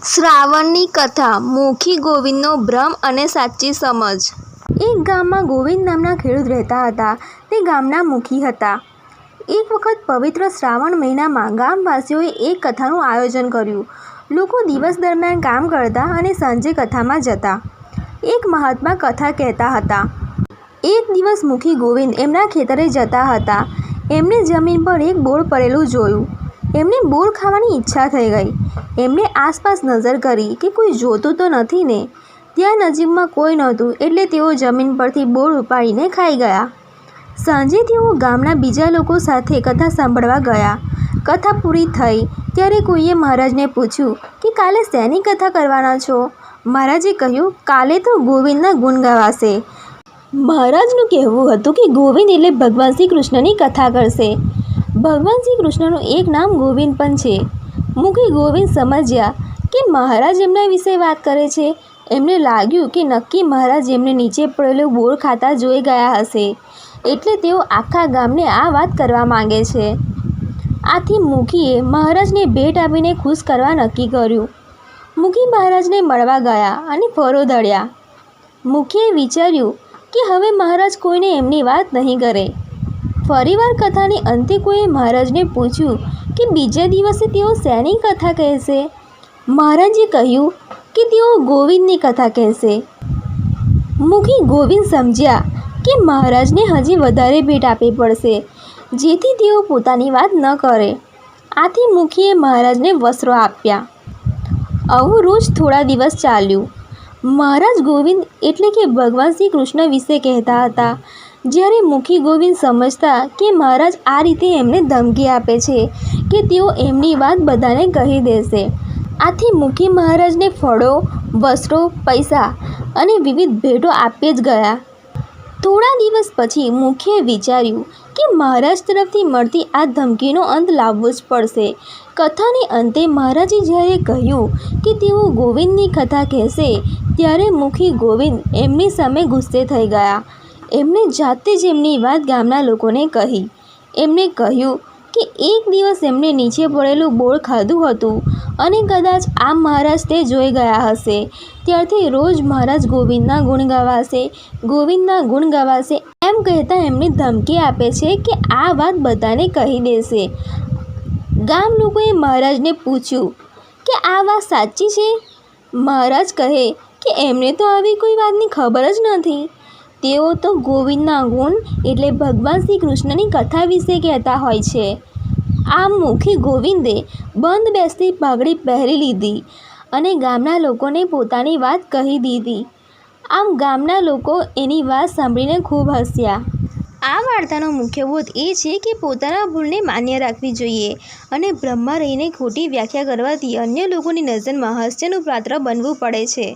શ્રાવણની કથા મુખી ગોવિંદનો ભ્રમ અને સાચી સમજ। એક ગામમાં ગોવિંદ નામના ખેડૂત રહેતા હતા। તે ગામના મુખી હતા। એક વખત પવિત્ર શ્રાવણ મહિનામાં ગામવાસીઓએ એક કથાનું આયોજન કર્યું। લોકો દિવસ દરમિયાન કામ કરતા અને સાંજે કથામાં જતા। એક મહાત્મા કથા કહેતા હતા। એક દિવસ મુખી ગોવિંદ એમના ખેતરે જતા હતા। એમણે જમીન પર એક બોર પડેલું જોયું। એમને બોર ખાવાની ઈચ્છા થઈ ગઈ। એમણે આસપાસ નજર કરી કે કોઈ જોતું તો નથી ને। ત્યાં નજીકમાં કોઈ નહોતું એટલે તેઓ જમીન પરથી બોર ઉપાડીને ખાઈ ગયા। સાંજે તેઓ ગામના બીજા લોકો સાથે કથા સાંભળવા ગયા। કથા પૂરી થઈ ત્યારે કોઈએ મહારાજને પૂછ્યું કે કાલે શેની કથા કરવાના છો? મહારાજે કહ્યું, કાલે તો ગોવિંદના ગુણ ગવાશે। મહારાજનું કહેવું હતું કે ગોવિંદ એટલે ભગવાન શ્રી કૃષ્ણની કથા કરશે। ભગવાન શ્રી કૃષ્ણનું એક નામ ગોવિંદ પણ છે। મુખી ગોવિંદ સમજ્યા કે મહારાજ એમના વિશે વાત કરે છે। એમને લાગ્યું કે નક્કી મહારાજ એમને નીચે પડેલું બોર ખાતા જોઈ ગયા હશે એટલે તેઓ આખા ગામને આ વાત કરવા માંગે છે। આથી મુખીએ મહારાજને ભેટ આપીને ખુશ કરવા નક્કી કર્યું। મુખી મહારાજને મળવા ગયા અને ફરો દળ્યા। મુખીએ વિચાર્યું કે હવે મહારાજ કોઈને એમની વાત નહીં કરે। ફરીવાર કથાની અંતે કોઈએ મહારાજને પૂછ્યું કે બીજા દિવસે તેઓ શેની કથા કહેશે? મહારાજે કહ્યું કે તેઓ ગોવિંદની કથા કહેશે। મુખી ગોવિંદ સમજ્યા કે મહારાજને હજી વધારે ભેટ આપવી પડશે જેથી તેઓ પોતાની વાત ન કરે। આથી મુખીએ મહારાજને વસ્ત્રો આપ્યા। આવું રોજ થોડા દિવસ ચાલ્યું। મહારાજ ગોવિંદ એટલે કે ભગવાન શ્રી કૃષ્ણ વિશે કહેતા હતા। જ્યારે મુખી ગોવિંદ સમજતા કે મહારાજ આ રીતે એમને ધમકી આપે છે કે તેઓ એમની વાત બધાને કહી દેશે। આથી મુખી મહારાજને ફળો, વસ્ત્રો, પૈસા અને વિવિધ ભેટો આપી જ ગયા। થોડા દિવસ પછી મુખીએ વિચાર્યું કે મહારાજ તરફથી મળતી આ ધમકીનો અંત લાવવો જ પડશે। કથાની અંતે મહારાજે જ્યારે કહ્યું કે તેઓ ગોવિંદની કથા કહેશે ત્યારે મુખી ગોવિંદ એમની સામે ગુસ્સે થઈ ગયા। એમણે જાતે જ એમની વાત ગામના લોકોને કહી। એમણે કહ્યું કે એક દિવસ એમણે નીચે પડેલું બોર ખાધું હતું અને કદાચ આ મહારાજ તે જોઈ ગયા હશે। ત્યારથી રોજ મહારાજ ગોવિંદના ગુણ ગવાશે, ગોવિંદના ગુણ ગવાશે એમ કહેતા એમને ધમકી આપે છે કે આ વાત બધાને કહી દેશે। ગામ લોકોએ મહારાજને પૂછ્યું કે આ વાત સાચી છે? મહારાજ કહે કે એમને તો આવી કોઈ વાતની ખબર જ નથી। તેઓ તો ગોવિંદના ગુણ એટલે ભગવાન શ્રી કૃષ્ણની કથા વિશે કહેતા હોય છે। આમ મુખી ગોવિંદે બંધ બેસતી પાઘડી પહેરી લીધી અને ગામના લોકોને પોતાની વાત કહી દીધી। આમ ગામના લોકો એની વાત સાંભળીને ખૂબ હસ્યા। આ વાર્તાનો મુખ્ય બોધ એ છે કે પોતાના ભૂલને માન્ય રાખવી જોઈએ અને બ્રહ્મમાં રહીને ખોટી વ્યાખ્યા કરવાથી અન્ય લોકોની નજરમાં હાસ્યનું પાત્ર બનવું પડે છે।